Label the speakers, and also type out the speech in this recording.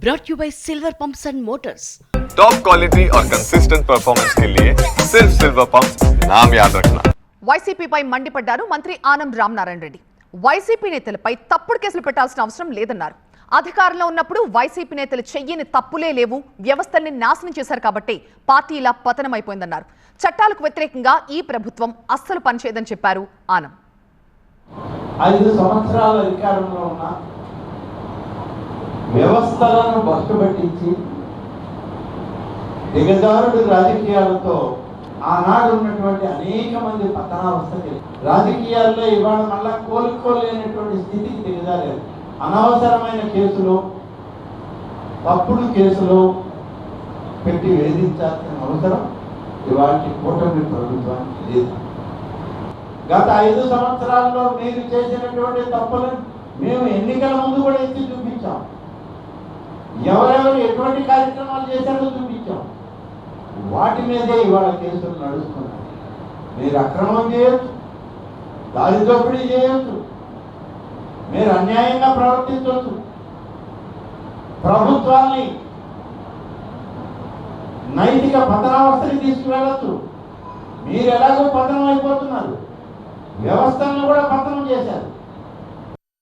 Speaker 1: brought you by Silver Pumps and Motors.
Speaker 2: Top quality और consistent performance के लिए सिर्फ सिल्वर पंप्स नाम याद रखना.
Speaker 3: వైసీపీపై మండిపడ్డారు మంత్రి ఆనం రామనారాయణ రెడ్డి. వైసీపీ నేతలపై తప్పుడు కేసులు పెట్టాల్సిన అవసరం లేదన్నారు. అధికారంలో ఉన్నప్పుడు వైసీపీ నేతలు చెయ్యని తప్పులే లేవు, వ్యవస్థల్ని నాశనం చేశారు కాబట్టి పార్టీ ఇలా పతనమైపోయిందన్నారు. చట్టాలకు వ్యతిరేకంగా ఈ ప్రభుత్వం అస్సలు పనిచేయదని చెప్పారు ఆనం.
Speaker 4: 5 సంవత్సరాల అధికారంలో ఉన్న వ్యవస్థలను బస్టుబట్టించి దిగజారుడు రాజకీయాలతో ఆనాడు ఉన్నటువంటి అనేక మంది పతనావస్థకి రాజకీయాల్లో ఇవాళ మళ్ళా కోలుకోలేనటువంటి స్థితికి దిగజారారు. అనవసరమైన కేసులు, తప్పుడు కేసులు పెట్టి వేధించాల్సిన అవసరం ఇవాళ కూటమి ప్రభుత్వానికి లేదు. గత 5 సంవత్సరాల్లో మీరు చేసినటువంటి తప్పులను మేము ఎన్నికల ముందు కూడా ఎత్తి చూపించాం. ఎవరెవరు ఎటువంటి కార్యక్రమాలు చేశారో చూపించాం. వాటి మీదే ఇవాళ కేసులు నడుస్తున్నాయి. మీరు అక్రమం చేయొచ్చు, దారి దోపిడీ చేయొచ్చు, మీరు అన్యాయంగా ప్రవర్తించవచ్చు, ప్రభుత్వాన్ని నైతిక పతనావస్థకి తీసుకువెళ్ళచ్చు. మీరు ఎలాగో పతనం అయిపోతున్నారు, వ్యవస్థలను కూడా పతనం చేశారు.